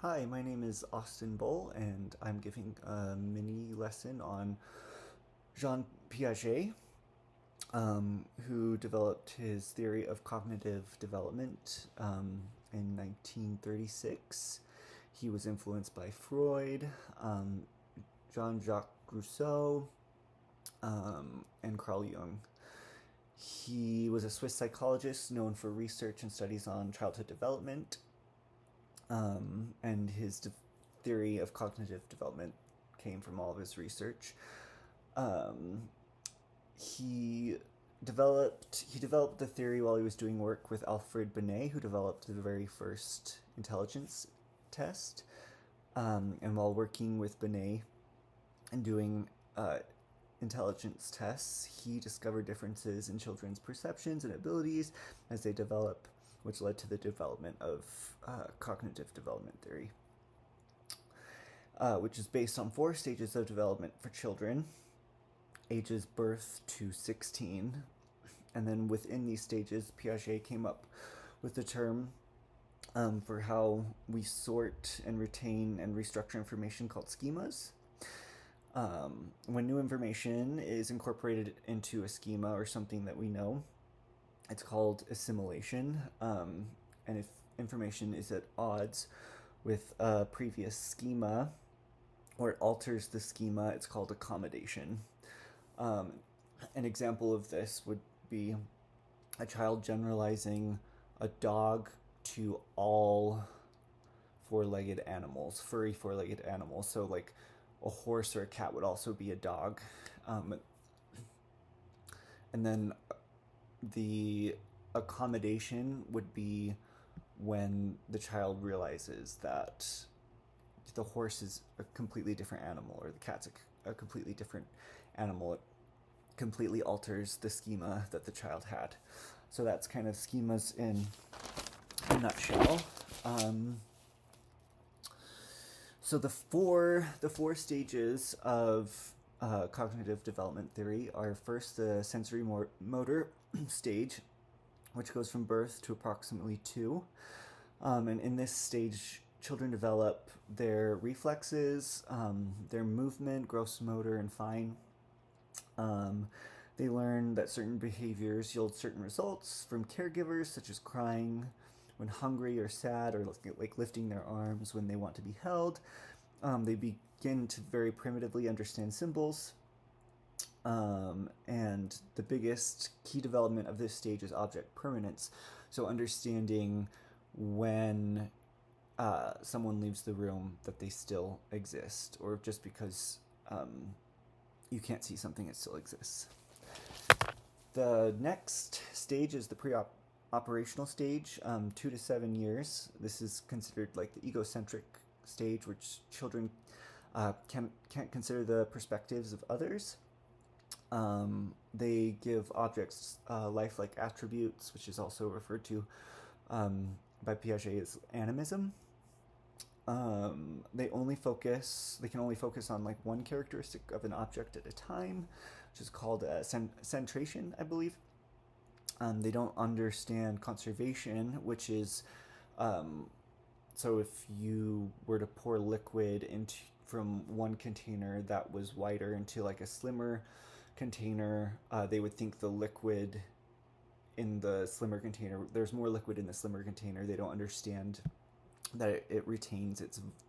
Hi, my name is Austin Bull, and I'm giving a mini lesson on Jean Piaget, who developed his theory of cognitive development in 1936. He was influenced by Freud, um, Jean-Jacques Rousseau, and Carl Jung. He was a Swiss psychologist known for research and studies on childhood development, and his theory of cognitive development came from all of his research. Um, he developed the theory while he was doing work with Alfred Binet, who developed the very first intelligence test. And while working with Binet and doing intelligence tests, he discovered differences in children's perceptions and abilities as they develop, which led to the development of cognitive development theory, which is based on 4 stages of development for children, ages birth to 16. And then within these stages, Piaget came up with the term for how we sort and retain and restructure information called schemas. When new information is incorporated into a schema or something that we know, it's called assimilation. And if information is at odds with a previous schema or it alters the schema, it's called accommodation. An example of this would be a child generalizing a dog to all four-legged animals, furry four-legged animals. So like a horse or a cat would also be a dog. And then the accommodation would be when the child realizes that the horse is a completely different animal or the cat's a completely different animal. It completely alters the schema that the child had. So that's kind of schemas in a nutshell. So the four stages of cognitive development theory are first the sensory motor stage, which goes from birth to approximately 2. And in this stage, children develop their reflexes, their movement, gross motor, and fine. They learn that certain behaviors yield certain results from caregivers, such as crying when hungry or sad, or like lifting their arms when they want to be held. They begin to very primitively understand symbols. And the biggest key development of this stage is object permanence. So understanding when someone leaves the room that they still exist, or just because you can't see something, it still exists. The next stage is the pre-operational stage, 2 to 7 years. This is considered like the egocentric stage, which children can't consider the perspectives of others. They give objects lifelike attributes, which is also referred to by Piaget as animism. They can only focus on like one characteristic of an object at a time, which is called centration, I believe. They don't understand conservation, which is so if you were to pour liquid from one container that was wider into like a slimmer container, they would think the liquid in the slimmer container, there's more liquid in the slimmer container. They don't understand that it retains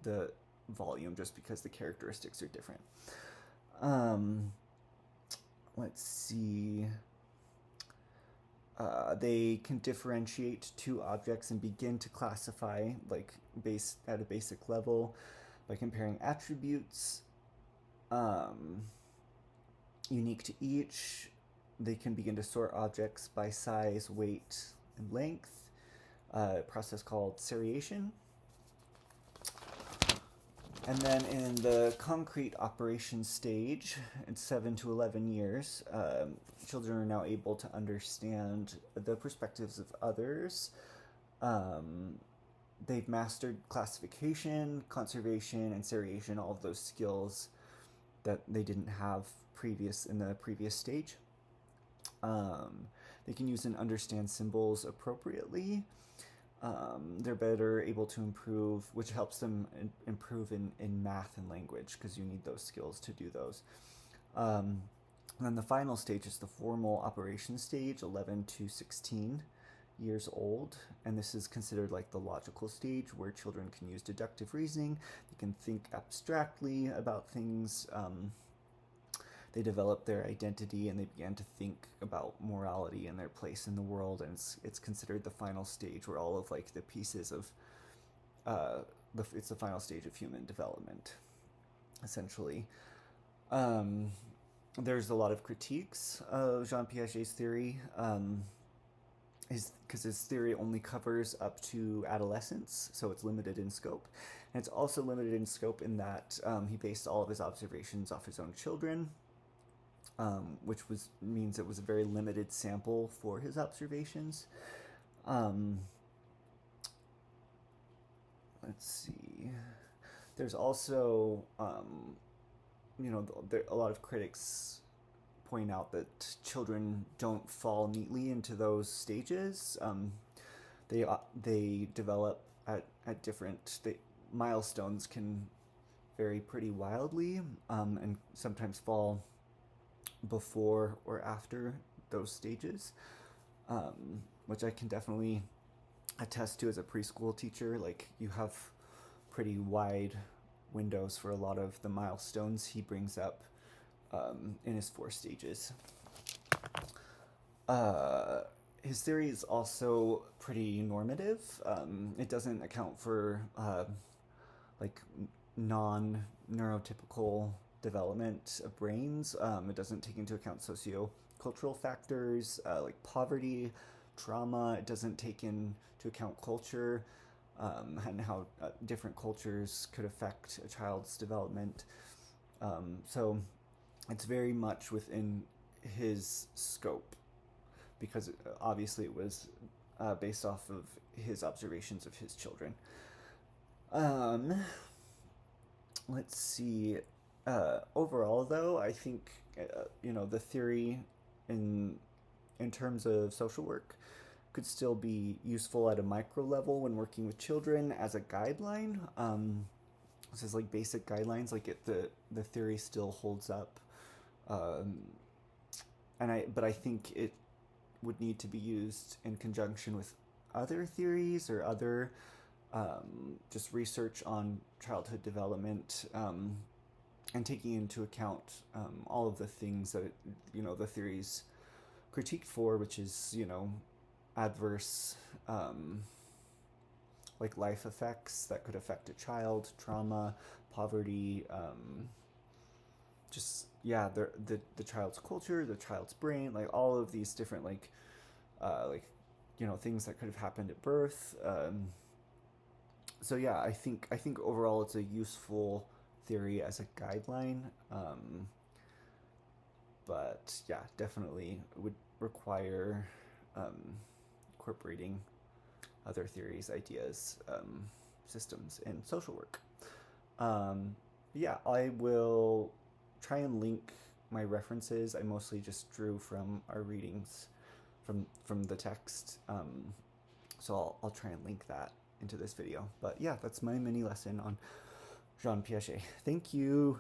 the volume just because the characteristics are different. Let's see. They can differentiate 2 objects and begin to classify like at a basic level by comparing attributes unique to each. They can begin to sort objects by size, weight, and length, a process called seriation. And then in the concrete operation stage, at 7 to 11 years, children are now able to understand the perspectives of others. They've mastered classification, conservation, and seriation, all of those skills that they didn't have in the previous stage. They can use and understand symbols appropriately. They're better able to improve, which helps them improve in math and language, because you need those skills to do those. Um, and then the final stage is the formal operation stage, 11 to 16 years old, and this is considered like the logical stage where children can use deductive reasoning. They can think abstractly about things. They develop their identity and they began to think about morality and their place in the world, and it's considered the final stage where all of like the pieces of it's the final stage of human development, essentially. Um, there's a lot of critiques of Jean Piaget's theory. Because his theory only covers up to adolescence, so it's limited in scope. And it's also limited in scope in that he based all of his observations off his own children, which means it was a very limited sample for his observations. Let's see. There's also, a lot of critics point out that children don't fall neatly into those stages. They develop at different milestones can vary pretty wildly, and sometimes fall before or after those stages, which I can definitely attest to as a preschool teacher. Like, you have pretty wide windows for a lot of the milestones he brings up in his 4 stages. His theory is also pretty normative. It doesn't account for like non-neurotypical development of brains. It doesn't take into account socio-cultural factors like poverty, trauma. It doesn't take into account culture and how different cultures could affect a child's development. So it's very much within his scope, because obviously it was based off of his observations of his children. Let's see. Overall, though, I think the theory in terms of social work could still be useful at a micro level when working with children as a guideline. This is like basic guidelines. Like the theory still holds up, but I think it would need to be used in conjunction with other theories or other just research on childhood development, and taking into account all of the things that the theories critiqued for, which is adverse like life effects that could affect a child, trauma, poverty, the child's culture, the child's brain, like all of these different things that could have happened at birth. So yeah, I think overall it's a useful theory as a guideline, but yeah, definitely would require incorporating other theories, ideas, systems in social work. Yeah, I will try and link my references. I mostly just drew from our readings from the text, so I'll try and link that into this video. But yeah, that's my mini lesson on Jean Piaget. Thank you.